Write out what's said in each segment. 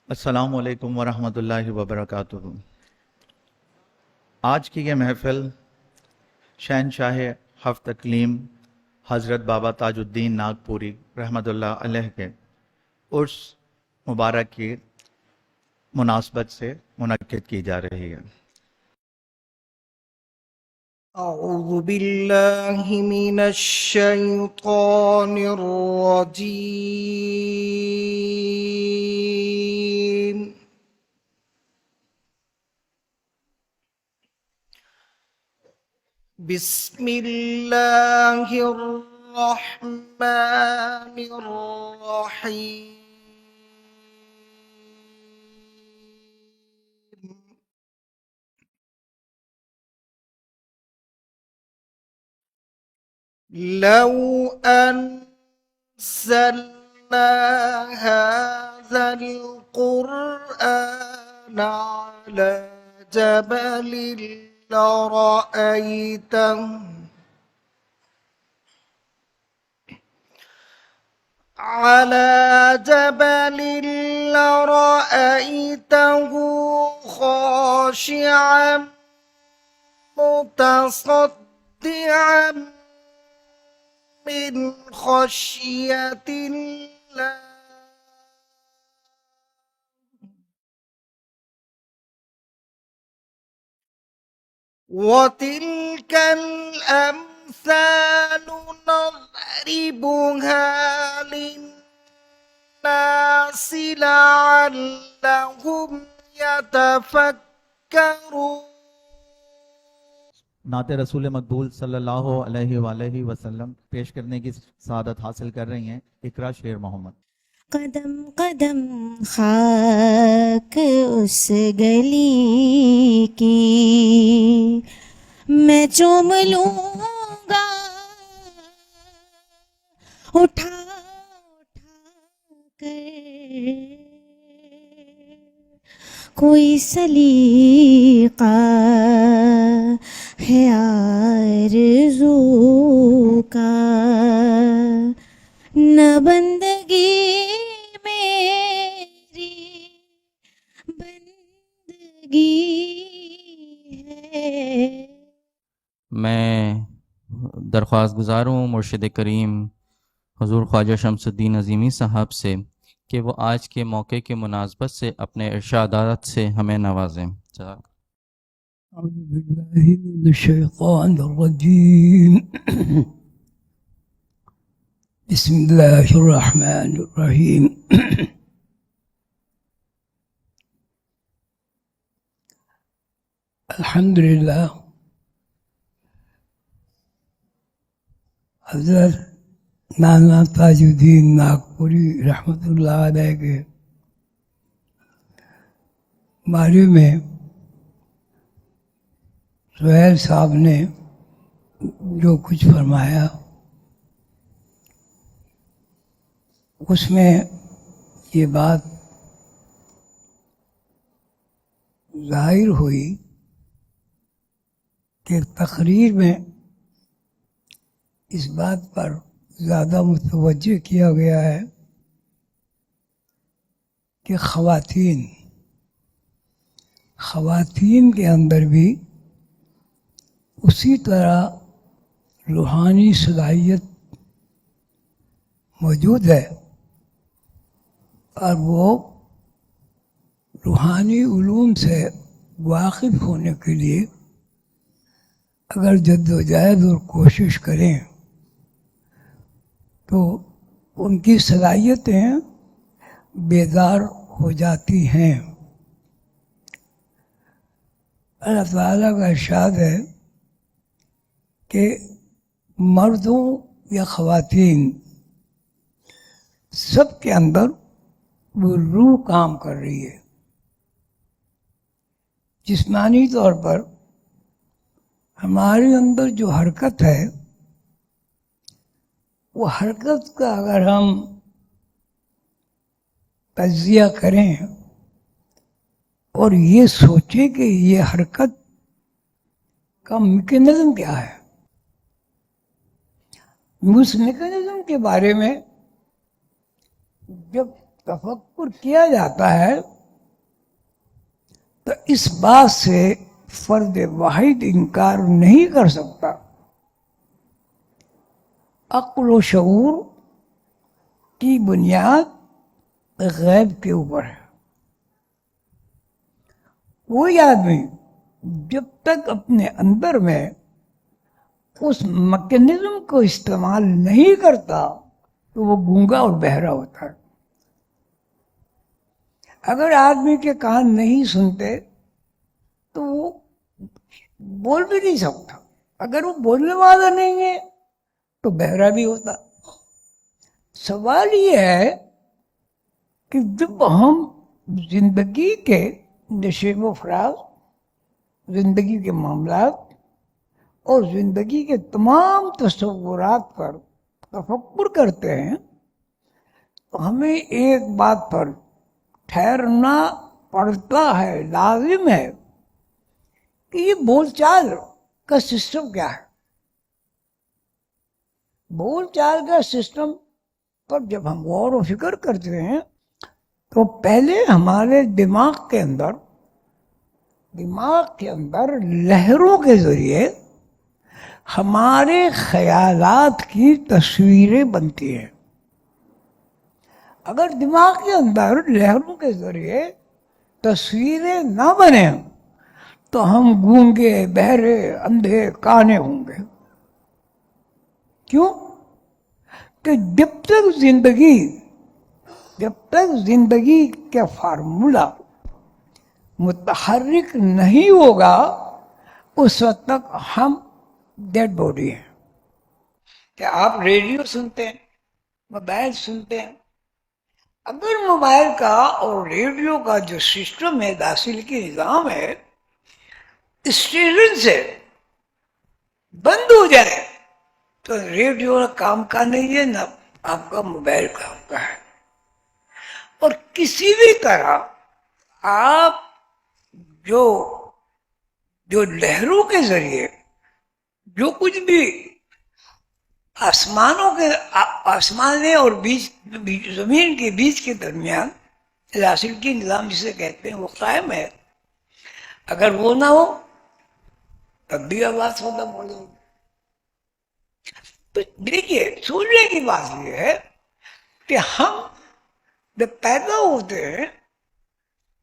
السلام علیکم ورحمۃ اللہ وبرکاتہ۔ آج کی یہ محفل شہنشاہ ہفت تکلیم حضرت بابا تاج الدین ناگپوری رحمۃ اللہ علیہ کے عرس مبارک کی مناسبت سے منعقد کی جا رہی ہے۔ اعوذ باللہ من الشیطان الرجیم بسم اللہ الرحمن الرحیم لو أنزلنا هذا القرآن على جبل لرأيته خاشعا متصدعا من خشية الله وتلك الأمثال نضربها للناس لعلهم يتفكرون۔ نعت رسول مقبول صلی اللہ علیہ وآلہ وسلم پیش کرنے کی سعادت حاصل کر رہی ہیں اقرا شیر محمد۔ قدم قدم خاک اس گلی کی میں چوم لوں گا، اٹھا اٹھا کر کوئی سلیقہ ہے آرزو کا، نہ بندگی میری بندگی ہے۔ میں درخواست گزار ہوں مرشد کریم حضور خواجہ شمس الدین عظیمی صاحب سے کہ وہ آج کے موقع کے مناسبت سے اپنے ارشادات سے ہمیں نوازیں۔ اعوذ باللہ من الشیطان الرجیم بسم اللہ الرحمن الرحیم۔ الحمدللہ حضرت مولانا تاج الدین ناگپوری رحمۃ اللہ علیہ کے بارے میں سہیل صاحب نے جو کچھ فرمایا اس میں یہ بات ظاہر ہوئی کہ تقریر میں اس بات پر زیادہ متوجہ کیا گیا ہے کہ خواتین کے اندر بھی اسی طرح روحانی صلاحیت موجود ہے، اور وہ روحانی علوم سے واقف ہونے کے لیے اگر جد و جہد اور کوشش کریں تو ان کی صلاحیتیں بیدار ہو جاتی ہیں۔ اللہ تعالیٰ کا ارشاد ہے کہ مردوں یا خواتین سب کے اندر وہ روح کام کر رہی ہے۔ جسمانی طور پر ہمارے اندر جو حرکت ہے، وہ حرکت کا اگر ہم تجزیہ کریں اور یہ سوچیں کہ یہ حرکت کا میکینزم کیا ہے، اس میکینزم کے بارے میں جب تفکر کیا جاتا ہے تو اس بات سے فرد واحد انکار نہیں کر سکتا. عقل و شعور کی بنیاد غیب کے اوپر ہے. کوئی آدمی جب تک اپنے اندر میں اس میکینزم کو استعمال نہیں کرتا تو وہ گونگا اور بہرا ہوتا ہے. اگر آدمی کے کان نہیں سنتے تو وہ بول بھی نہیں سکتا. اگر وہ بولنے والا نہیں ہے تو بہرا بھی ہوتا. سوال یہ ہے کہ جب ہم زندگی کے نشیب و فراز، زندگی کے معاملات اور زندگی کے تمام تصورات پر تفکر کرتے ہیں تو ہمیں ایک بات پر ٹھہرنا پڑتا ہے، لازم ہے کہ یہ بول چال کا سسٹم کیا ہے. بول چال کا سسٹم پر جب ہم غور و فکر کرتے ہیں تو پہلے ہمارے دماغ کے اندر لہروں کے ذریعے ہمارے خیالات کی تصویریں بنتی ہیں. اگر دماغ کے اندر لہروں کے ذریعے تصویریں نہ بنیں تو ہم گونگے، بہرے، اندھے، کانے ہوں گے. کیوں؟ کہ جب تک زندگی کا فارمولہ متحرک نہیں ہوگا اس وقت تک ہم ڈیڈ باڈی ہیں. کہ آپ ریڈیو سنتے ہیں، موبائل سنتے ہیں. اگر موبائل کا اور ریڈیو کا جو سسٹم ہے، داخل کی نظام ہے، اسٹیشن سے بند ہو جائے تو ریڈیو کام کا نہیں ہے، نہ آپ کا موبائل کام کا ہے. اور کسی بھی طرح آپ جو لہروں کے ذریعے جو کچھ بھی آسمان اور زمین کے بیچ کے درمیان لاسلکی نظام جسے کہتے ہیں وہ قائم ہے، اگر وہ نہ ہو تب بھی آواز ختم ہو جائے. تو دیکھیے، سوچنے کی بات یہ ہے کہ ہم جب پیدا ہوتے ہیں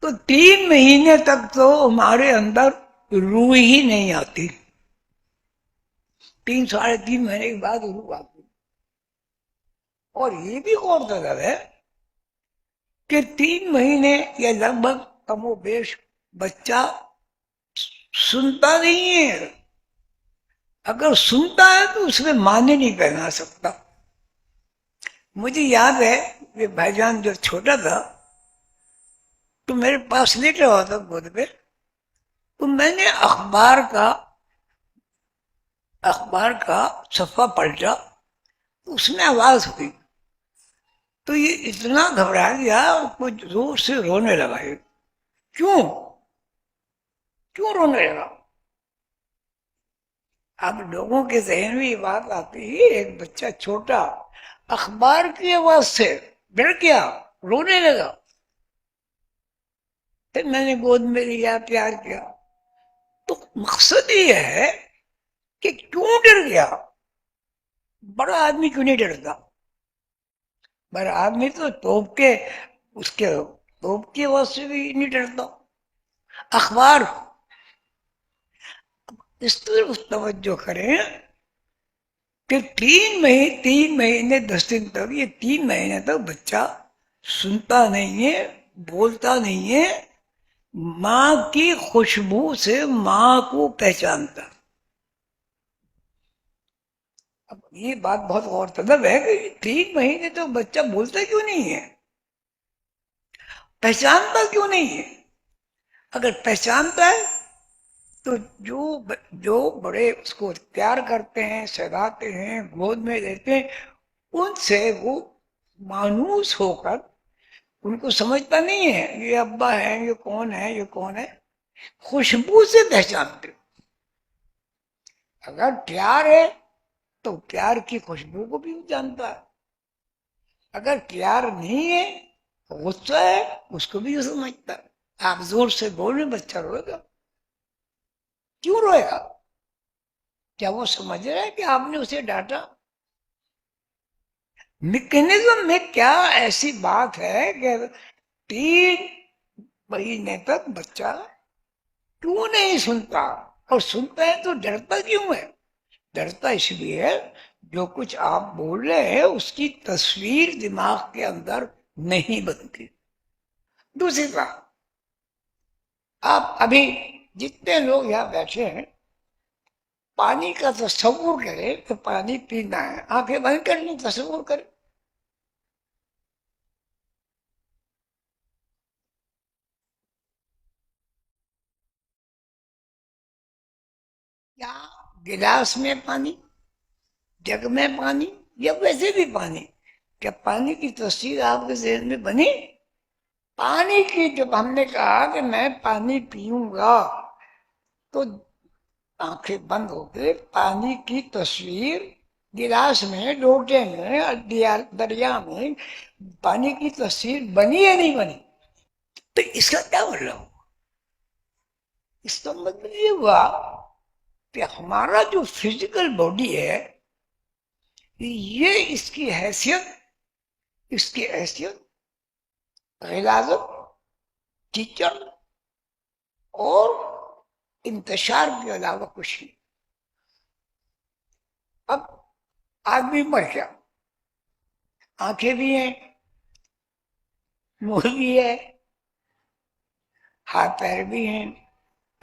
تو 3 مہینے تک تو ہمارے اندر روح ہی نہیں آتی. 3-3.5 مہینے کے بعد روح آتی. اور یہ بھی غور طلب ہے کہ 3 مہینے یا لگ بھگ کم و بیش بچہ سنتا نہیں ہے. اگر سنتا ہے تو اس میں معنی نہیں پہنا سکتا. مجھے یاد ہے کہ بھائی جان جب چھوٹا تھا تو میرے پاس لیٹا ہوا تھا گود پہ، تو میں نے اخبار کا صفحہ پلٹا تو اس میں آواز ہوئی تو یہ اتنا گھبرا گیا اور کچھ زور سے رونے لگا. کیوں رونے لگا؟ اب لوگوں کے ذہن میں یہ بات آتی ہے، ایک بچہ چھوٹا اخبار کی آواز سے ڈر گیا، رونے لگا. پھر میں نے گود میں لیا، پیار کیا. تو مقصد یہ ہے کہ کیوں ڈر گیا؟ بڑا آدمی کیوں نہیں ڈرتا؟ بڑا آدمی تو توپ کی آواز سے بھی نہیں ڈرتا. اخبار اس طرح توجہ کریں کہ 3 مہینے 10 دن تک، یہ 3 مہینے تک بچہ سنتا نہیں ہے، بولتا نہیں ہے، ماں کی خوشبو سے ماں کو پہچانتا. اب یہ بات بہت غور طلب ہے کہ 3 مہینے تک بچہ بولتا کیوں نہیں ہے، پہچانتا کیوں نہیں ہے؟ اگر پہچانتا ہے تو جو بڑے اس کو پیار کرتے ہیں، سہلاتے ہیں، گود میں لیتے ہیں، ان سے وہ مانوس ہو کر ان کو سمجھتا نہیں ہے یہ ابا ہے، یہ کون ہے، یہ کون ہے. خوشبو سے پہچانتے. اگر پیار ہے تو پیار کی خوشبو کو بھی جانتا ہے. اگر پیار نہیں ہے، غصہ ہے، اس کو بھی سمجھتا ہے. آپ زور سے بول رہے بچہ روئے گا. کیوں روئے گا؟ کیا وہ سمجھ رہا ہے کہ آپ نے اسے ڈانٹا؟ میکینزم میں کیا ایسی بات ہے کہ 3 مہینے تک بچہ کیوں نہیں سنتا؟ اور سنتا ہے تو ڈرتا کیوں ہے؟ ڈرتا اس لیے ہے جو کچھ آپ بول رہے ہیں اس کی تصویر دماغ کے اندر نہیں بنتی. دوسری بات، آپ ابھی جتنے لوگ یہاں بیٹھے ہیں پانی کا تصور کریں کہ پانی پینا ہے، آنکھیں بند کر لیں، تصور کریں. کیا گلاس میں پانی، جگ میں پانی، یا ویسے بھی پانی، کیا پانی کی تصویر آپ کے ذہن میں بنی؟ پانی کی جب ہم نے کہا کہ میں پانی پیوں گا تو آنکھیں بند ہو کے پانی کی تصویر گلاس میں، لوٹے میں، دریا میں پانی کی تصویر بنی یا نہیں بنی؟ تو اس کا کیا مطلب ہوا؟ اس کا مطلب یہ ہوا کہ ہمارا جو فزیکل باڈی ہے یہ اس کی حیثیت غلاظت، کیچڑ اور انتشار کے علاوہ کچھ نہیں. اب آدمی مر گیا، آنکھیں بھی ہیں، منہ بھی ہے، ہاتھ پیر بھی ہیں،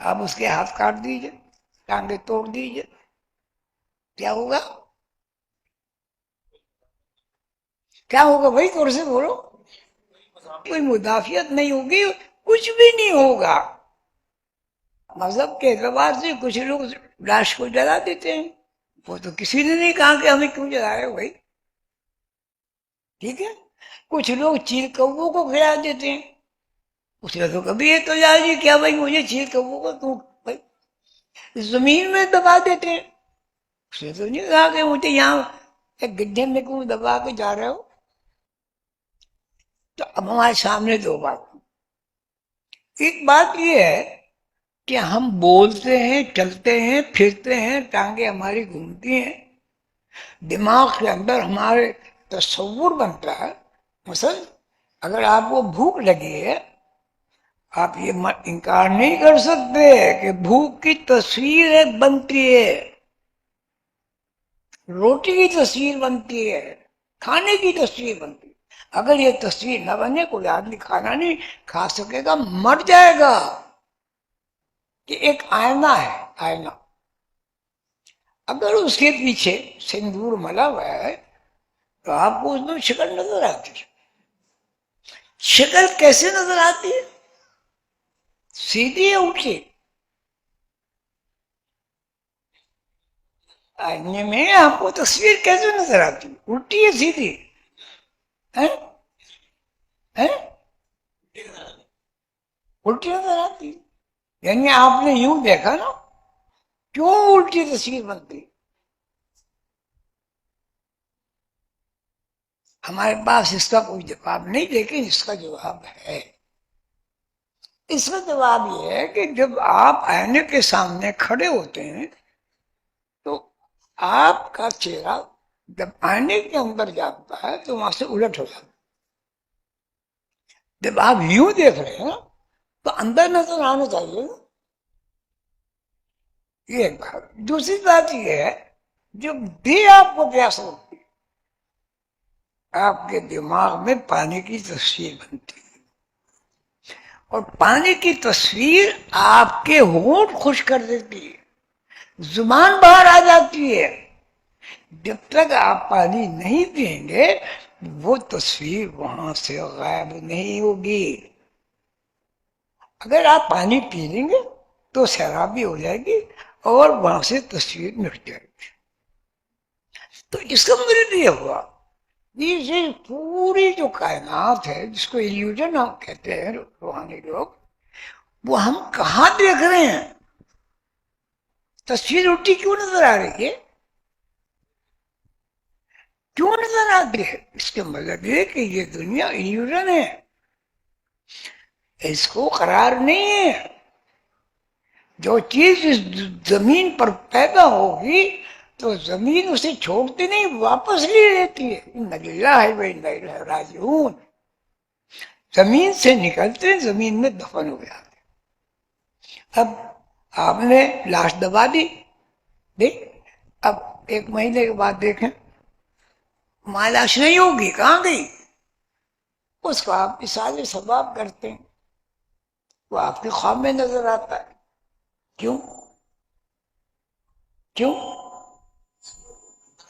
آپ اس کے ہاتھ کاٹ دیجئے، ٹانگیں توڑ دیجئے، کیا ہوگا؟ کیا ہوگا بھائی؟ طور سے بولو. کوئی مدافعت نہیں ہوگی، کچھ بھی نہیں ہوگا. مذہب کے اعتبار سے کچھ لوگ لاش کو جلا دیتے ہیں، وہ تو کسی نے نہیں کہا کہ ہمیں کیوں جلائے بھائی، ٹھیک ہے. کچھ لوگ چیل کووں کو کھلا دیتے ہیں، اس نے تو کبھی یہ تو جی کیا بھائی مجھے چیل کووں کو تو بھائی زمین میں دبا دیتے ہیں، اس نے تو نہیں کہا کہ مجھے یہاں ایک گڈھے میں کیوں دبا کے جا رہے ہو. تو اب ہمارے سامنے 2 بات. ایک بات یہ ہے کہ ہم بولتے ہیں، چلتے ہیں، پھرتے ہیں، ٹانگیں ہماری گھومتی ہیں، دماغ کے اندر ہمارے تصور بنتا ہے. مثلا اگر آپ کو بھوک لگی ہے، آپ یہ انکار نہیں کر سکتے کہ بھوک کی تصویر ایک بنتی ہے، روٹی کی تصویر بنتی ہے، کھانے کی تصویر بنتی ہے. اگر یہ تصویر نہ بنے کوئی آدمی کھانا نہیں کھا سکے گا، مر جائے گا. کہ ایک آئینہ ہے، آئینہ اگر اس کے پیچھے سندور ملا ہوا ہے تو آپ کو اس میں شکل نظر آتی ہے. شکل کیسے نظر آتی ہے؟ سیدھی ہے، اٹھی؟ آئینے میں آپ کو تصویر کیسے نظر آتی ہے؟ الٹی ہے، سیدھی؟ الٹی نظر آتی ہے. یعنی آپ نے یوں دیکھا نا، کیوں الٹی تصویر بنتی؟ ہمارے پاس اس کا کوئی جواب نہیں، لیکن اس کا جواب ہے. اس کا جواب یہ ہے کہ جب آپ آئینے کے سامنے کھڑے ہوتے ہیں تو آپ کا چہرہ جب آئینے کے اندر جاتا ہے تو وہاں سے الٹ ہو جاتا ہے. جب آپ یوں دیکھ رہے ہیں تو اندر نظر آنا چاہیے. یہ ایک بات. دوسری بات یہ ہے جب بھی آپ کو پیاس لگتی ہے آپ کے دماغ میں پانی کی تصویر بنتی ہے، اور پانی کی تصویر آپ کے ہونٹ خشک کر دیتی ہے، زبان باہر آ جاتی ہے. جب تک آپ پانی نہیں پئیں گے وہ تصویر وہاں سے غائب نہیں ہوگی. اگر آپ پانی پی لیں گے تو سیرابی ہو جائے گی اور وہاں سے تصویر مٹ جائے گی. تو اس کا مطلب یہ ہوا یہ پوری جو کائنات ہے جس کو ایلیوژن ہم کہتے ہیں روحانی لوگ، وہ ہم کہاں دیکھ رہے ہیں؟ تصویر الٹی کیوں نظر آ رہی ہے؟ کیوں نظر آتی ہے؟ اس کا مطلب یہ کہ یہ دنیا ایلیوژن ہے. اس کو قرار نہیں ہے. جو چیز اس زمین پر پیدا ہوگی تو زمین اسے چھوڑتی نہیں، واپس لے لیتی ہے. اِنَّ لِلَّهِ وَإِنَّا إِلَيْهِ رَاجِعُونَ. زمین سے نکلتے زمین میں دفن ہو جاتے. اب آپ نے لاش دبا دی، دیکھ اب 1 مہینے کے بعد دیکھیں ماں لاش نہیں ہوگی، کہاں گئی؟ اس کو آپ مثال ثواب کرتے ہیں، وہ آپ کے خواب میں نظر آتا ہے. کیوں؟ کیوں؟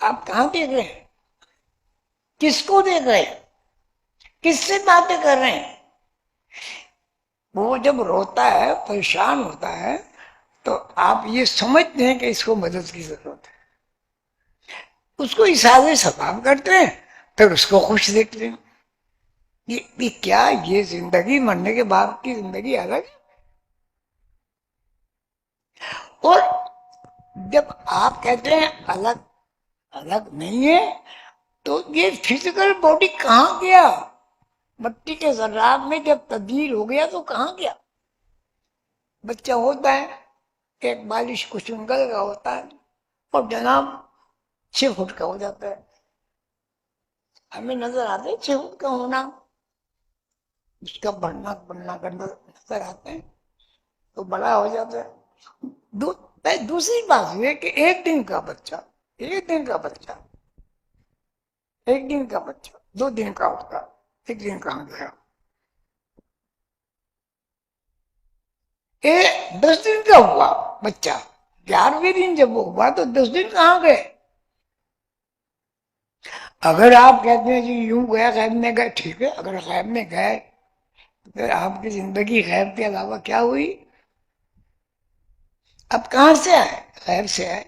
آپ کہاں دیکھ رہے ہیں؟ کس کو دیکھ رہے ہیں؟ کس سے باتیں کر رہے ہیں؟ وہ جب روتا ہے، پریشان ہوتا ہے، تو آپ یہ سمجھتے ہیں کہ اس کو مدد کی ضرورت ہے، اس کو اشارے ثواب کرتے ہیں، پھر اس کو خوش دیکھتے ہیں. یہ کیا، یہ زندگی مرنے کے بعد کی زندگی الگ ہے. اور جب آپ کہتے ہیں الگ الگ نہیں ہے، تو یہ فزیکل باڈی کہاں گیا؟ مٹی کے ذرات میں جب تبدیل ہو گیا تو کہاں گیا؟ بچہ ہوتا ہے 1 بالش کچھ انگل کا ہوتا ہے اور جناب 6 فٹ کا ہو جاتا ہے. ہمیں نظر آتا ہے 6 فٹ کا ہونا، اس کا بڑھنا کرنا نظر آتے ہیں تو بڑا ہو جاتا ہے. دوسری بات یہ کہ 1 دن کا بچہ 1 دن کا بچہ 1 دن کا بچہ 2 دن کا ہوتا، 1 دن کہاں گیا؟ 10 دن کا ہوا بچہ، 11ویں دن جب وہ ہوا تو 10 دن کہاں گئے؟ اگر آپ کہتے ہیں جی یوں گیا غیب میں گئے، ٹھیک ہے، اگر غیب میں گئے تو پھر آپ کی زندگی غیب کے علاوہ کیا ہوئی؟ اب کہاں سے آئے؟ غیب سے آئے.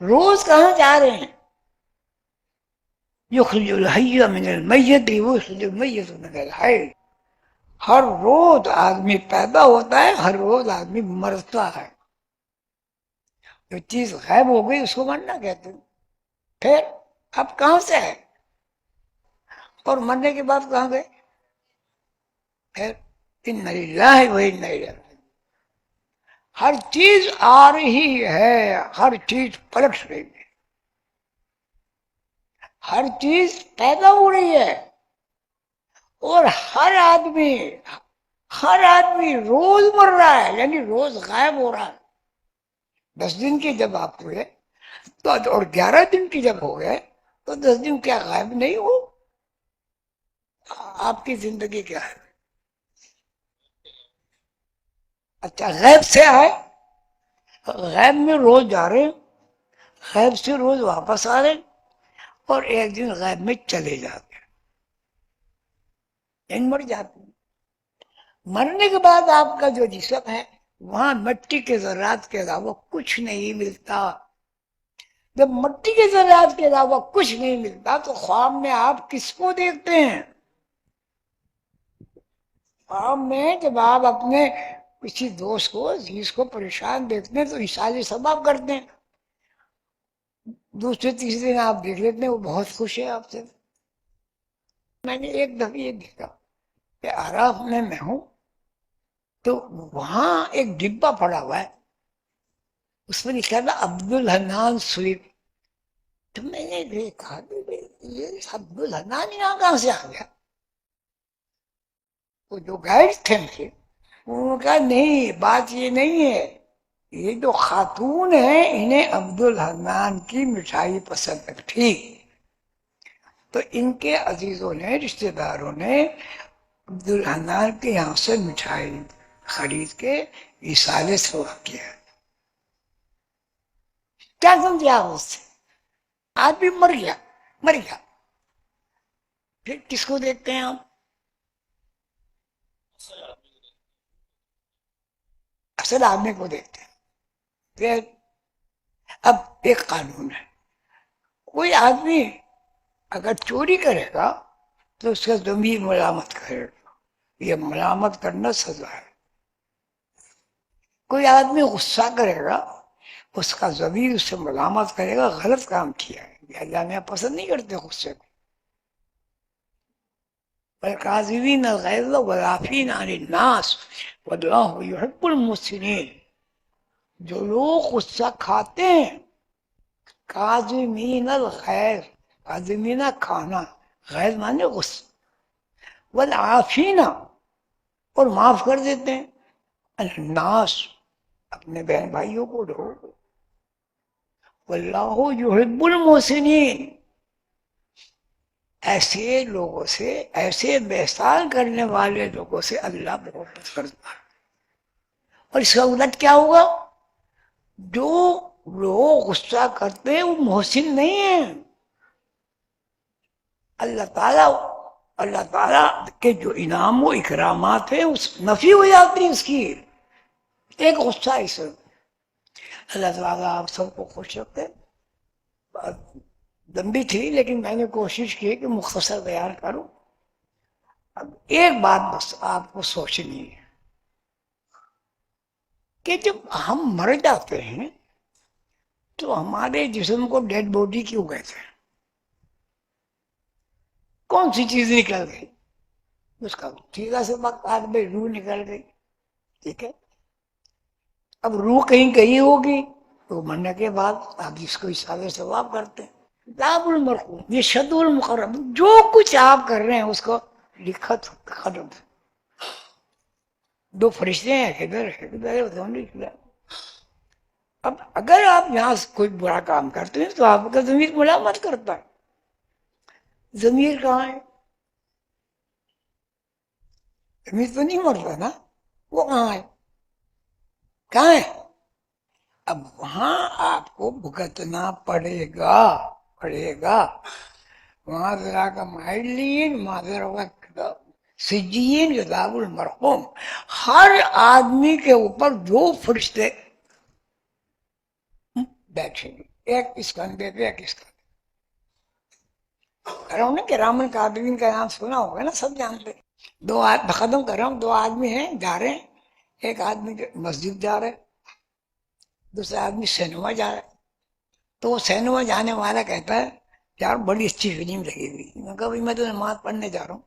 روز کہاں جا رہے ہیں؟ یخرج الحی من المیت ویخرج المیت من الحی. ہر روز آدمی پیدا ہوتا ہے، ہر روز آدمی مرتا ہے. جو چیز غائب ہو گئی اس کو مرنا کہتے ہیں. پھر اب کہاں سے آئے اور مرنے کے بعد کہاں گئے؟ پھر اِنَّ لِلَّهِ وَإِنَّا إِلَيْهِ رَاجِعُونَ. ہر چیز آ رہی ہے، ہر چیز پلٹ رہی ہے، ہر چیز پیدا ہو رہی ہے. اور ہر آدمی روز مر رہا ہے، یعنی روز غائب ہو رہا ہے. 10 دن کے جب آپ ہوئے تو اور 11 دن کی جب ہو گئے تو 10 دن کیا غائب نہیں ہو؟ آپ کی زندگی کیا ہے؟ اچھا غیب سے آئے، غیب میں روز جا رہے ہیں، غیب سے روز واپس آ رہے ہیں، اور 1 دن غیب میں چلے جاتے ہیں، یعنی مر جاتے ہیں. مرنے کے بعد آپ کا جو جسم ہے وہاں مٹی کے ذرات کے علاوہ کچھ نہیں ملتا. جب مٹی کے ذرات کے علاوہ کچھ نہیں ملتا تو خواب میں آپ کس کو دیکھتے ہیں؟ خواب میں جب آپ اپنے کسی دوست کو عزیز کو پریشان دیکھتے ہیں تو اشارے سباب کرتے ہیں. دوسرے تیسرے دن آپ دیکھ لیتے ہیں وہ بہت خوش ہے آپ سے. میں نے ایک دفعہ یہ دیکھا کہ عراف میں ہوں تو وہاں ایک ڈبہ پڑا ہوا ہے، اس میں لکھا تھا عبدالحنان سویٹ. تو میں نے دیکھا یہ عبدالحنان یہاں کہاں سے آ گیا؟ وہ جو گائیڈ تھے انہوں نے کہا نہیں، بات یہ نہیں ہے، یہ جو خاتون ہیں انہیں عبدالحنان کی مٹھائی پسند تھی، تو ان کے عزیزوں نے، رشتہ داروں نے عبدالحنان کے یہاں سے مٹھائی خرید کے ایصال ثواب کیا. کیا سمجھے آپ اس سے؟ آدمی مر گیا. پھر کس کو دیکھتے ہیں آپ؟ اصل آدمی کو دیکھتے ہیں. پھر اب ایک قانون ہے، کوئی آدمی اگر چوری کرے گا تو اس کا ضمیر ملامت کرے گا، یہ ملامت کرنا سزا ہے. کوئی آدمی غصہ کرے گا، اس کا ضمیر اس سے ملامت کرے گا، غلط کام کیا ہے. اللہ نے پسند نہیں کرتے غصے کو. والکاظمین الغیظ والعافین عن الناس واللہ یحب المحسنین. جو لوگ غصہ کھاتے ہیں، کاظمین الغیظ، کاظمین کھانا، غیظ مانے غصہ، والعافین اور معاف کر دیتے ہیں، عن الناس اپنے بہن بھائیوں کو، لوگوں کو. واللہ یحب المحسنین، ایسے لوگوں سے، ایسے احسان کرنے والے لوگوں سے اللہ محبت کرتا ہے. اور اس کا الٹ کیا ہوگا؟ جو لوگ غصہ کرتے ہیں وہ محسن نہیں ہیں. اللہ تعالیٰ کے جو انعام و اکرامات ہیں اس نفی ہو جاتی ہے اس کی، ایک غصہ اس. اللہ تعالیٰ آپ سب کو خوش رکھے. لمبی تھی لیکن میں نے کوشش کی کہ مختصر بیان کروں. اب ایک بات بس آپ کو سوچنی ہے کہ جب ہم مر جاتے ہیں تو ہمارے جسم کو ڈیڈ باڈی کیوں کہتے ہیں؟ کون سی چیز نکل گئی؟ اس کا سیدھا سے وقت آج میں روح نکل گئی. ٹھیک ہے، اب روح کہیں گئی ہوگی تو مرنے کے بعد آپ اس کو حساب ثواب کرتے ہیں. کتاب المرقوم، یہ شد المقرب، جو کچھ آپ کر رہے ہیں اس کو لکھا ختم. دو فرشتے ہیں کدھر. اب اگر آپ یہاں کوئی برا کام کرتے ہیں تو آپ کا ضمیر ملامت کرتا ہے. ضمیر کہاں ہے؟ ضمیر تو نہیں مرتا نا، وہ کہاں ہے؟ کہاں ہے؟ اب وہاں آپ کو بھگتنا پڑے گا. وہاں ذرا کا مائلین سجین کتاب المرقوم. ہر آدمی کے اوپر دو فرشتے بیٹھیں گے، ایک اس کندھے پہ ایک اس کندھے. کہہ رہا ہوں نا کہ کرام کاتبین کا نام سنا ہوگا نا، سب جانتے. ختم کر رہا ہوں. دو آدمی ہیں جا رہے ہیں، ایک آدمی مسجد جا رہا ہے، دوسرا آدمی سینما جا رہا ہے. تو وہ سینما جانے والا کہتا ہے یار بڑی اچھی فلم لگی ہوئی. میں کہا بھائی میں تو نماز پڑھنے جا رہا ہوں.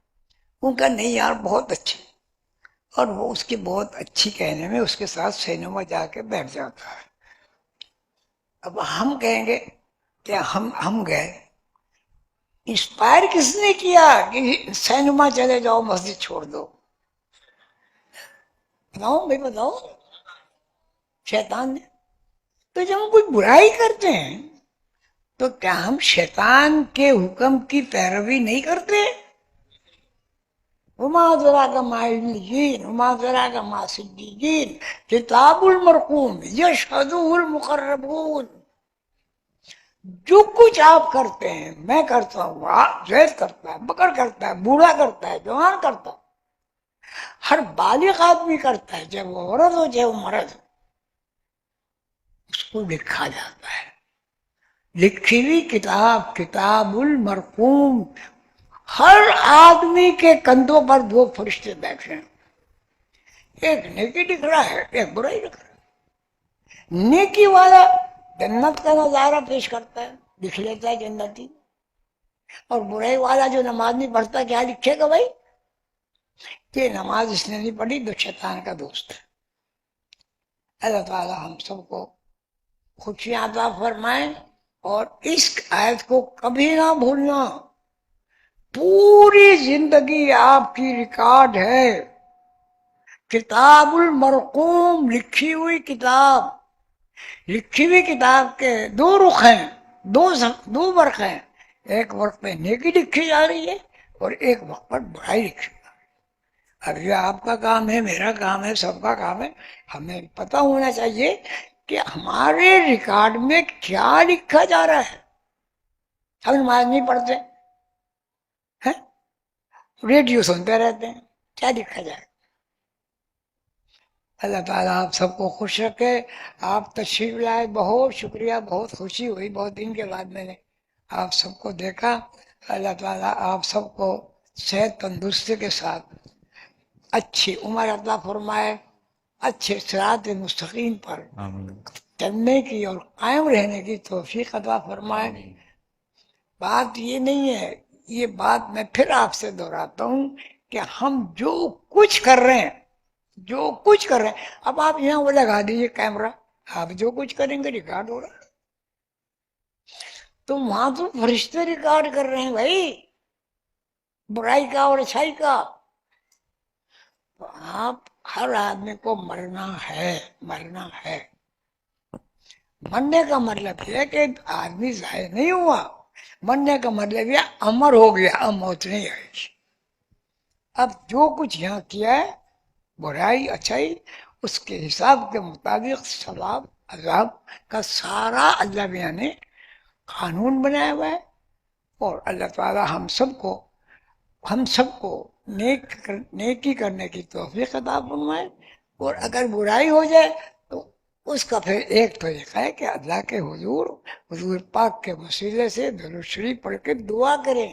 وہ کہا نہیں یار بہت اچھی. اور وہ اس کی بہت اچھی کہنے میں اس کے ساتھ سینما جا کے بیٹھ جاتا ہے. اب ہم کہیں گے کہ ہم گئے، انسپائر کس نے کیا کہ سینما چلے جاؤ مسجد چھوڑ دو؟ بتاؤ بھائی بتاؤ. شیطان نے. تو جب ہم کوئی برائی کرتے ہیں تو کیا ہم شیطان کے حکم کی پیروی نہیں کرتے؟ وما ذراک ما علیین وما ذراک ما سجین کتاب المرقوم یشہدہ المقربون. جو کچھ آپ کرتے ہیں، میں کرتا ہوں، زید کرتا ہے، بکر کرتا ہے، بوڑھا کرتا ہے، جوان کرتا ہے، ہر بالغ آدمی کرتا ہے، چاہے وہ عورت ہو چاہے وہ مرد ہو، اس کو لکھا جاتا ہے. لکھی ہوئی کتاب، کتاب المرقوم. ہر آدمی کے کندھوں پر دو فرشتے بیٹھے ہیں، ایک نیکی لکھ رہا ہے ایک برائی لکھ رہا ہے. نیکی والا جنت کا نظارہ پیش کرتا ہے، لکھ لیتا ہے جنتی. اور برائی والا جو نماز نہیں پڑھتا کیا لکھے گا بھائی؟ کہ نماز اس نے نہیں پڑھی تو شیطان کا دوست ہے. اللہ تعالی ہم سب کو خوشیاں عطا فرمائیں. اور اس آیت کو کبھی نہ بھولنا. پوری زندگی آپ کی ریکارڈ ہے. کتاب المرقوم، لکھی ہوئی کتاب. لکھی ہوئی کتاب کے دو رخ ہیں، دو ورق ہیں. ایک ورق پہ نیکی لکھی جا رہی ہے اور ایک ورق پر برائی لکھی جا رہی ہے. اب یہ آپ کا کام ہے، میرا کام ہے، سب کا کام ہے. ہمیں پتہ ہونا چاہیے کہ ہمارے ریکارڈ میں کیا لکھا جا رہا ہے. ہم نماز نہیں پڑھتے، ریڈیو سنتے رہتے ہیں، کیا لکھا جائے؟ اللہ تعالیٰ آپ سب کو خوش رکھے. آپ تشریف لائے، بہت شکریہ. بہت خوشی ہوئی، بہت دن کے بعد میں نے آپ سب کو دیکھا. اللہ تعالیٰ آپ سب کو صحت تندرستی کے ساتھ اچھی عمر عطا فرمائے، اچھے صراط مستقیم پر چلنے کی اور قائم رہنے کی توفیق عطا فرمائے. بات یہ نہیں ہے یہ بات میں پھر آپ سے دہراتا ہوں کہ ہم جو کچھ کر رہے ہیں، جو کچھ کر رہے ہیں، اب آپ یہاں وہ لگا دیجیے کیمرہ، آپ جو کچھ کریں گے ریکارڈ ہو رہا ہے، تو وہاں تو فرشتے ریکارڈ کر رہے ہیں بھائی، برائی کا اور اچھائی کا. تو آپ ہر آدمی کو مرنا ہے، مرنا ہے. مرنے کا مطلب یہ ہے کہ آدمی ضائع نہیں ہوا، مرنے کا مطلب یہ امر ہو گیا، اب موت نہیں آئے گی. اب جو کچھ یہاں کیا ہے برائی اچھائی، اس کے حساب کے مطابق ثواب عذاب کا سارا اللہ میاں نے قانون بنایا ہوا ہے. اور اللہ تعالی ہم سب کو نیکی کرنے کی توفیق عطا فرمائے. اور اگر برائی ہو جائے تو اس کا پھر ایک طریقہ ہے کہ اللہ کے حضور پاک کے وسیلے سے درود شریف پڑھ کے دعا کریں،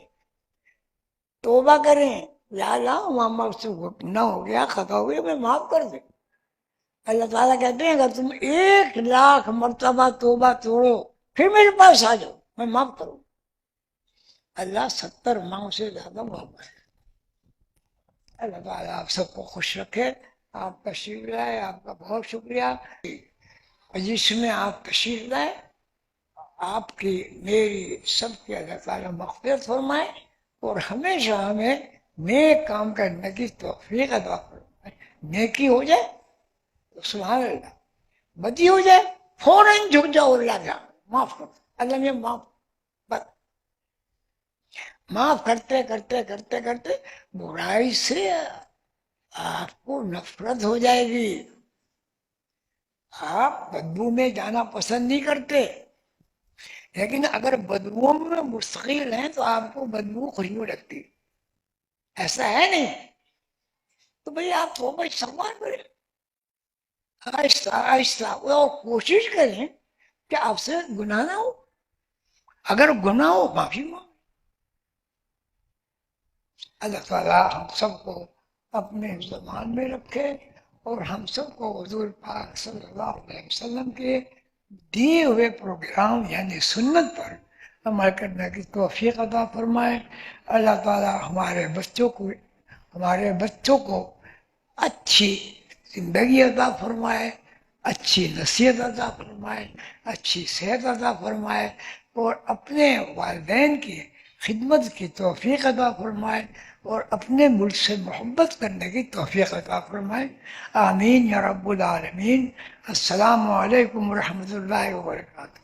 توبہ کریں، یا اللہ وہاں سے نہ ہو گیا، خطا ہو گیا، میں معاف کر دیں. اللہ تعالیٰ کہتے ہیں اگر تم 1,00,000 مرتبہ توبہ توڑو پھر میرے پاس آ جاؤ، میں معاف کروں. اللہ 70 ماہ سے زیادہ معاف ہے. اللہ تعالیٰ آپ سب کو خوش رکھے. آپ تشریف لائے، آپ کا بہت شکریہ. جس میں آپ تشریف لائے، آپ کی میری سب کی اللہ تعالیٰ مغفرت فرمائے اور ہمیشہ ہمیں نیک کام کرنے کی توفیق عطا فرمائے. نیکی ہو جائے تو سبحان اللہ، بدی ہو جائے فوراً جھک جاؤ، اللہ کا معاف کرو، اللہ میں معاف کرتے کرتے کرتے کرتے برائی سے آپ کو نفرت ہو جائے گی. آپ بدبو میں جانا پسند نہیں کرتے، لیکن اگر بدبو میں مستقل ہیں تو آپ کو بدبو خوشبو لگتی، ایسا ہے نہیں. تو بھئی آپ توبہ استغفار کریں آہستہ آہستہ، اور کوشش کریں کہ آپ سے گناہ نہ ہو. اگر گناہ ہو معافی مانگو. اللہ تعالیٰ ہم سب کو اپنے زبان میں رکھے اور ہم سب کو حضور پاک صلی اللہ علیہ وسلم کے دیے ہوئے پروگرام یعنی سنت پر عمل کرنے کی توفیق عطا فرمائے. اللہ تعالیٰ ہمارے بچوں کو اچھی زندگی عطا فرمائے، اچھی نصیحت عطا فرمائے، اچھی صحت عطا فرمائے اور اپنے والدین کی خدمت کی توفیق عطا فرمائے اور اپنے ملک سے محبت کرنے کی توفیق عطا فرمائے. آمین یا رب العالمین. السلام علیکم ورحمۃ اللہ وبرکاتہ.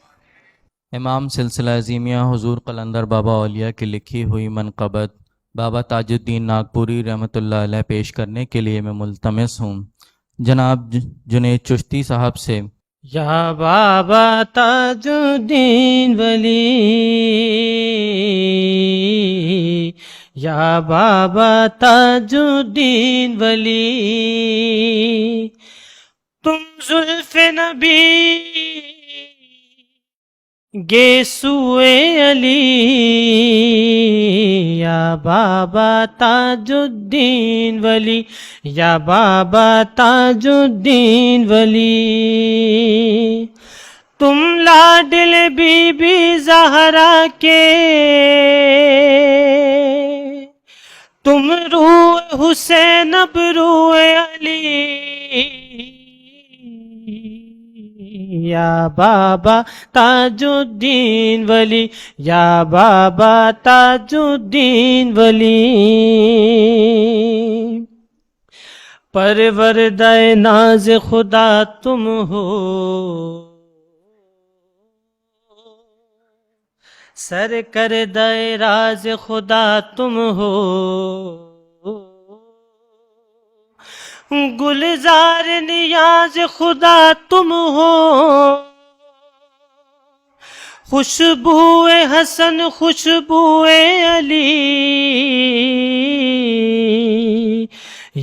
امام سلسلہ عظیمیہ حضور قلندر بابا اولیاء کی لکھی ہوئی منقبت بابا تاج الدین ناگپوری رحمۃ اللہ علیہ پیش کرنے کے لیے میں ملتمس ہوں جناب جنید چشتی صاحب سے. یا بابا تاج الدین ولی، یا بابا تاج الدین ولی، تم زلف نبی گے سوئے علی، یا بابا تاج الدین ولی، یا بابا تاج الدین ولی. تم لاڈل بی بی زہرا کے، تم روح حسین اب روح علی، یا بابا تاج الدین ولی، یا بابا تاج الدین ولی. پروردہ ناز خدا تم ہو، سرکردہ راز خدا تم ہو، گلزار نیاز خدا تم ہو، خوشبو حسن خوشبو علی،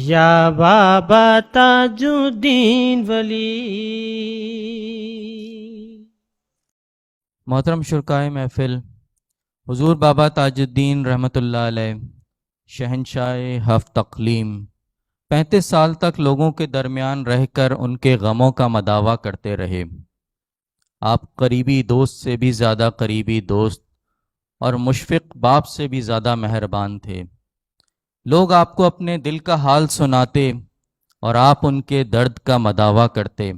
یا بابا تاج الدین ولی. محترم شرکائے محفل، حضور بابا تاج الدین رحمۃ اللہ علیہ شہنشاہ ہفت اقلیم 35 سال تک لوگوں کے درمیان رہ کر ان کے غموں کا مداوع کرتے رہے. آپ قریبی دوست سے بھی زیادہ قریبی دوست اور مشفق باپ سے بھی زیادہ مہربان تھے۔ لوگ آپ کو اپنے دل کا حال سناتے اور آپ ان کے درد کا مداوا کرتے۔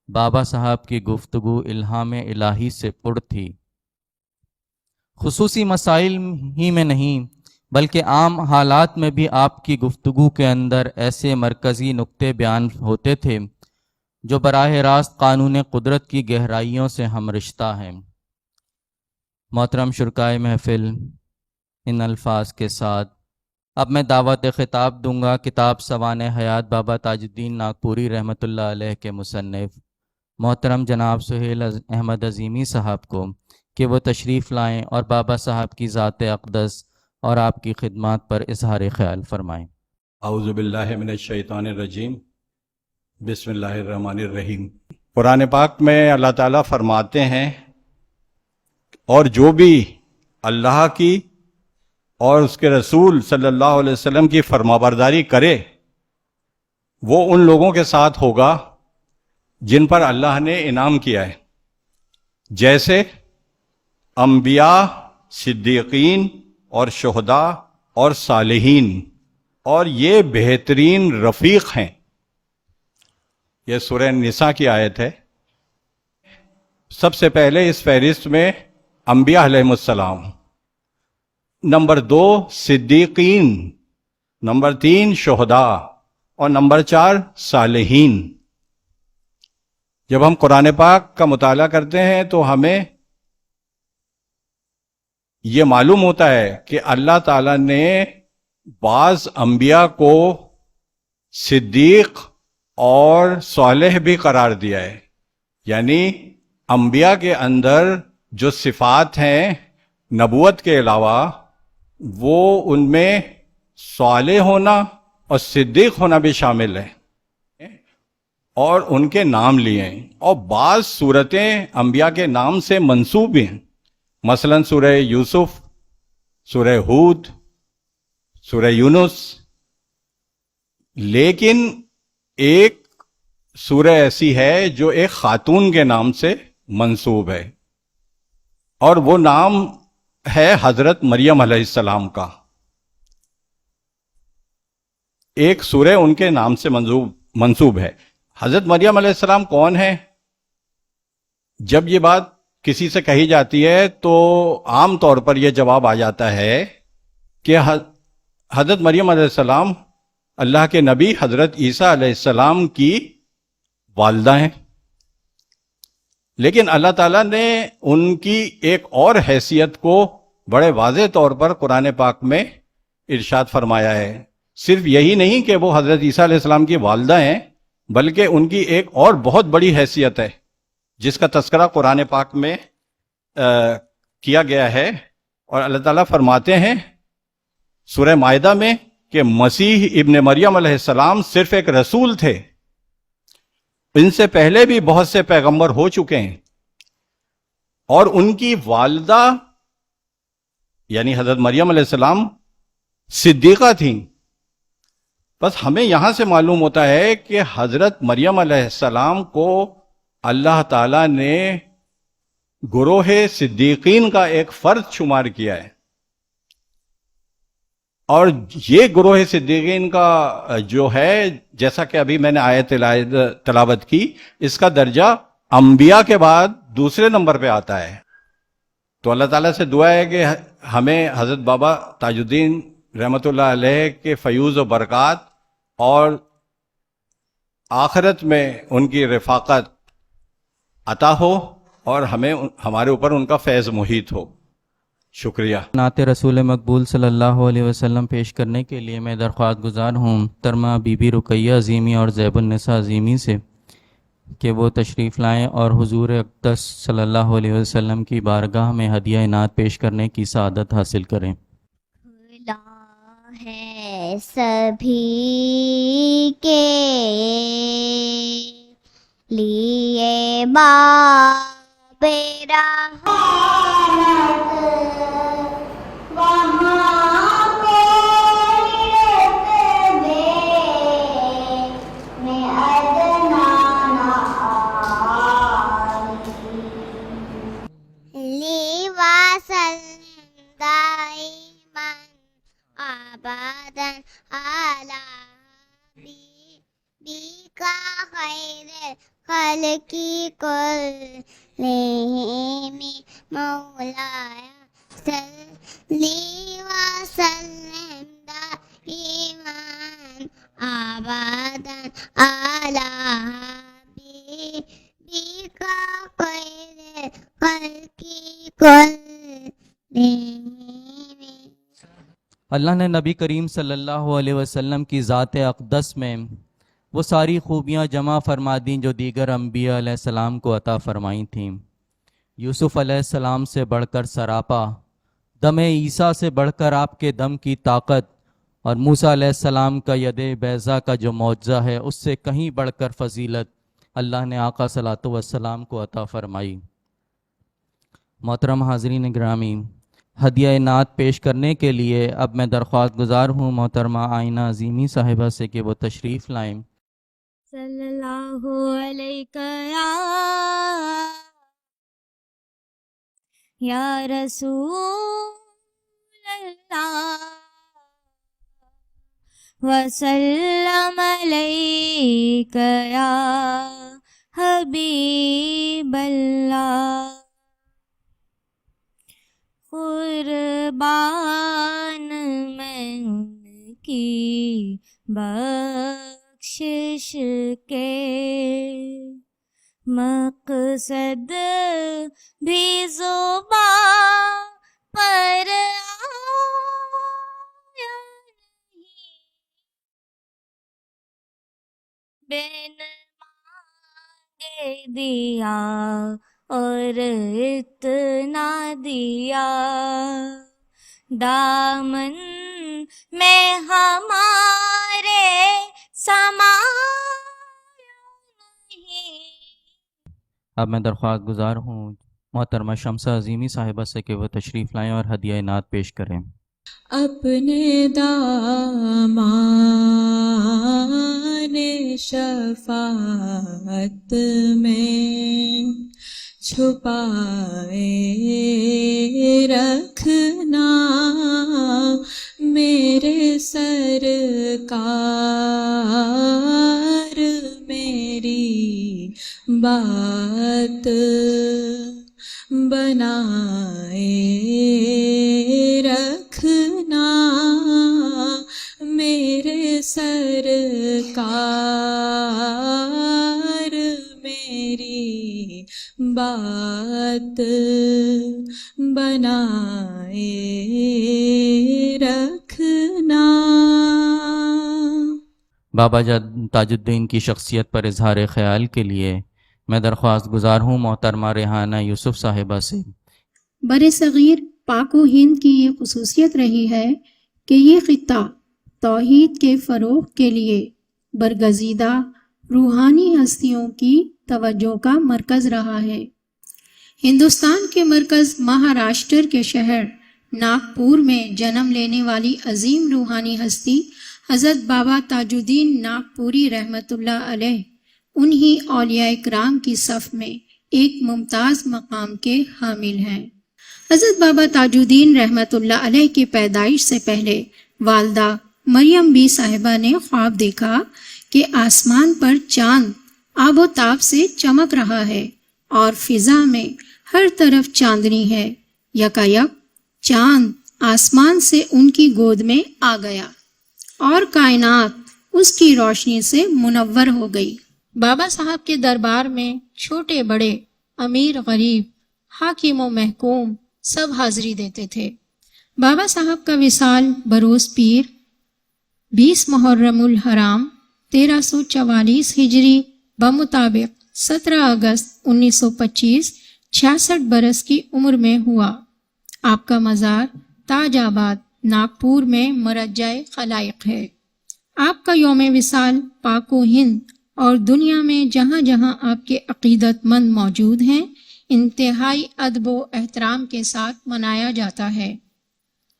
بابا صاحب کی گفتگو الہام الہی سے پر تھی۔ خصوصی مسائل ہی میں نہیں بلکہ عام حالات میں بھی آپ کی گفتگو کے اندر ایسے مرکزی نقطے بیان ہوتے تھے جو براہ راست قانون قدرت کی گہرائیوں سے ہم رشتہ ہیں۔ محترم شرکائے محفل، ان الفاظ کے ساتھ اب میں دعوت خطاب دوں گا کتاب سوانح حیات بابا تاج الدین ناگپوری رحمۃ اللہ علیہ کے مصنف محترم جناب سہیل احمد عظیمی صاحب کو کہ وہ تشریف لائیں اور بابا صاحب کی ذات اقدس اور آپ کی خدمات پر اظہار خیال فرمائیں۔ اعوذ باللہ من الشیطان الرجیم، بسم اللہ الرحمن الرحیم۔ قرآن پاک میں اللہ تعالیٰ فرماتے ہیں، اور جو بھی اللہ کی اور اس کے رسول صلی اللہ علیہ وسلم کی فرمانبرداری کرے وہ ان لوگوں کے ساتھ ہوگا جن پر اللہ نے انعام کیا ہے، جیسے انبیاء، صدیقین اور شہداء اور صالحین، اور یہ بہترین رفیق ہیں۔ یہ سورہ نساء کی آیت ہے۔ سب سے پہلے اس فہرست میں انبیاء علیہ السلام، نمبر 2 صدیقین، نمبر 3 شہداء اور نمبر 4 صالحین۔ جب ہم قرآن پاک کا مطالعہ کرتے ہیں تو ہمیں یہ معلوم ہوتا ہے کہ اللہ تعالیٰ نے بعض انبیاء کو صدیق اور صالح بھی قرار دیا ہے، یعنی انبیاء کے اندر جو صفات ہیں نبوت کے علاوہ وہ ان میں صالح ہونا اور صدیق ہونا بھی شامل ہے، اور ان کے نام لیے ہیں، اور بعض صورتیں انبیاء کے نام سے منسوب ہیں، مثلا سورہ یوسف، سورہ ہود، سورہ یونس۔ لیکن ایک سورہ ایسی ہے جو ایک خاتون کے نام سے منسوب ہے، اور وہ نام ہے حضرت مریم علیہ السلام کا۔ ایک سورہ ان کے نام سے منسوب ہے۔ حضرت مریم علیہ السلام کون ہے؟ جب یہ بات کسی سے کہی جاتی ہے تو عام طور پر یہ جواب آ جاتا ہے کہ حضرت مریم علیہ السلام اللہ کے نبی حضرت عیسیٰ علیہ السلام کی والدہ ہیں، لیکن اللہ تعالیٰ نے ان کی ایک اور حیثیت کو بڑے واضح طور پر قرآن پاک میں ارشاد فرمایا ہے۔ صرف یہی نہیں کہ وہ حضرت عیسیٰ علیہ السلام کی والدہ ہیں، بلکہ ان کی ایک اور بہت بڑی حیثیت ہے جس کا تذکرہ قرآن پاک میں کیا گیا ہے، اور اللہ تعالیٰ فرماتے ہیں سورہ مائدہ میں کہ مسیح ابن مریم علیہ السلام صرف ایک رسول تھے، ان سے پہلے بھی بہت سے پیغمبر ہو چکے ہیں، اور ان کی والدہ یعنی حضرت مریم علیہ السلام صدیقہ تھیں۔ بس ہمیں یہاں سے معلوم ہوتا ہے کہ حضرت مریم علیہ السلام کو اللہ تعالیٰ نے گروہ صدیقین کا ایک فرد شمار کیا ہے، اور یہ گروہ صدیقین کا جو ہے، جیسا کہ ابھی میں نے آیت تلاوت کی، اس کا درجہ انبیاء کے بعد دوسرے نمبر پہ آتا ہے۔ تو اللہ تعالیٰ سے دعا ہے کہ ہمیں حضرت بابا تاج الدین رحمۃ اللہ علیہ کے فیوز و برکات اور آخرت میں ان کی رفاقت عطا ہو، اور ہمیں ہمارے اوپر ان کا فیض محیط ہو۔ شکریہ۔ نعت رسول مقبول صلی اللہ علیہ وسلم پیش کرنے کے لیے میں درخواست گزار ہوں ترما بی بی رقیہ عظیمی اور زیب النساء عظیمی سے کہ وہ تشریف لائیں اور حضور اقدس صلی اللہ علیہ وسلم کی بارگاہ میں ہدیہ انعت پیش کرنے کی سعادت حاصل کریں۔ کھلا ہے سبھی کے لیے باب رحمت، وہاں کوئی رتبے میں ادنا نہ آئی، لباس خير الخلق كلهم مولاي صلي وسلم دائما أبدا على حبيبك خير الخلق كلهم. اللہ نے نبی کریم صلی اللہ علیہ وسلم کی ذات اقدس میں وہ ساری خوبیاں جمع فرما دیں جو دیگر انبیاء علیہ السلام کو عطا فرمائی تھیں. یوسف علیہ السلام سے بڑھ کر سراپا، دم عیسیٰ سے بڑھ کر آپ کے دم کی طاقت، اور موسیٰ علیہ السلام کا ید بیضا کا جو معجزہ ہے اس سے کہیں بڑھ کر فضیلت اللہ نے آقا صلی اللہ علیہ وسلم کو عطا فرمائی. محترم حاضرین گرامی، ہدیہ نعت پیش کرنے کے لیے اب میں درخواست گزار ہوں محترمہ آئینہ عظیمی صاحبہ سے کہ وہ تشریف لائیں. صلی اللہ علیہ یا رسول اللہ وسلم علیک یا حبیب اللہ. قربان میں ان کی بخشش کے مقصد بھی زبان پر آیا نہیں، بن مانگے دیا اور اتنا دیا، دامن میں ہمارے سمایا نہیں. اب میں درخواست گزار ہوں محترمہ شمسہ عظیمی صاحبہ سے کہ وہ تشریف لائیں اور ہدیہ نعت پیش کریں. اپنے دامان شفاعت میں چھپائے رکھنا میرے سرکار، میری بات بنائے رکھنا میرے سرکار، میری بات بنائے رکھنا. بابا تاج الدین کی شخصیت پر اظہار خیال کے لیے میں درخواست گزار ہوں محترمہ ریحانہ یوسف صاحبہ سے. بر صغیر پاک و ہند کی یہ خصوصیت رہی ہے کہ یہ خطہ توحید کے فروغ کے لیے برگزیدہ روحانی ہستیوں کی توجہ کا مرکز رہا ہے. ہندوستان کے مرکز مہاراشٹر کے شہر ناگپور میں جنم لینے والی عظیم روحانی ہستی حضرت بابا تاج الدین ناگپوری رحمۃ اللہ علیہ انہی اولیاء کرام کی صف میں ایک ممتاز مقام کے حامل ہیں. حضرت بابا تاج الدین رحمۃ اللہ علیہ کی پیدائش سے پہلے والدہ مریم بی صاحبہ نے خواب دیکھا کہ آسمان پر چاند آب و تاب سے چمک رہا ہے اور فضا میں ہر طرف چاندنی ہے. یکایک چاند آسمان سے ان کی گود میں آ گیا اور کائنات اس کی روشنی سے منور ہو گئی. بابا صاحب کے دربار میں چھوٹے بڑے، امیر غریب، حاکم و محکوم سب حاضری دیتے تھے. بابا صاحب کا وصال بروز پیر 20 محرم الحرام 1344 ہجری بمطابق 17 اگست 1925 66 برس کی عمر میں ہوا. آپ کا مزار تاج آباد ناگپور میں مرجع خلائق ہے. آپ کا یوم وصال پاک و ہند اور دنیا میں جہاں جہاں آپ کے عقیدت مند موجود ہیں انتہائی ادب و احترام کے ساتھ منایا جاتا ہے.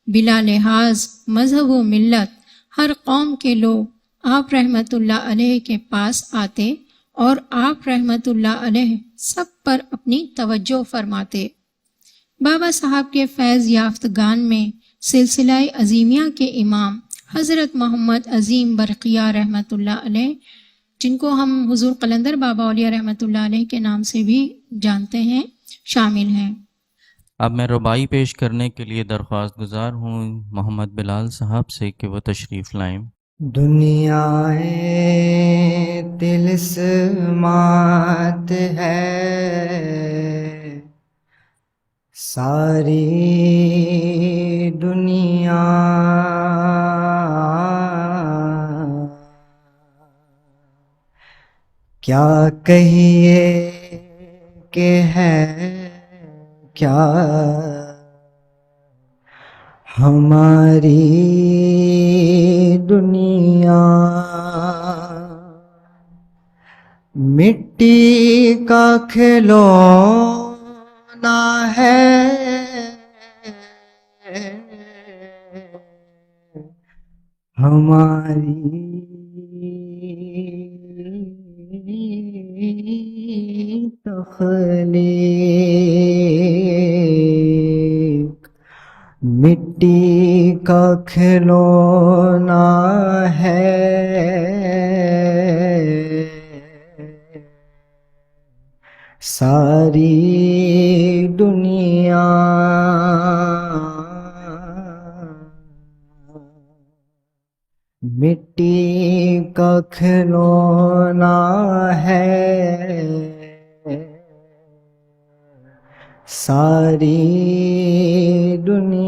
بلا لحاظ مذہب و ملت ہر قوم کے لوگ آپ رحمت اللہ علیہ کے پاس آتے اور آپ رحمت اللہ علیہ سب پر اپنی توجہ فرماتے. بابا صاحب کے فیض یافتگان میں سلسلہ عظیمیہ کے امام حضرت محمد عظیم برقیہ رحمت اللہ علیہ جن کو ہم حضور قلندر بابا اولیاء رحمۃ اللہ علیہ کے نام سے بھی جانتے ہیں، شامل ہیں۔ اب میں ربائی پیش کرنے کے لیے درخواست گزار ہوں محمد بلال صاحب سے کہ وہ تشریف لائیں۔ دنیا طلسمات ہے ساری دنیا، کیا کہیے کہ ہے کیا ہماری دنیا، مٹی کا کھلونا ہے ہماری تخلیق، مٹی کا کھلونا ہے ساری دنیا، مٹی کا کھلونا ہے ساری دنیا۔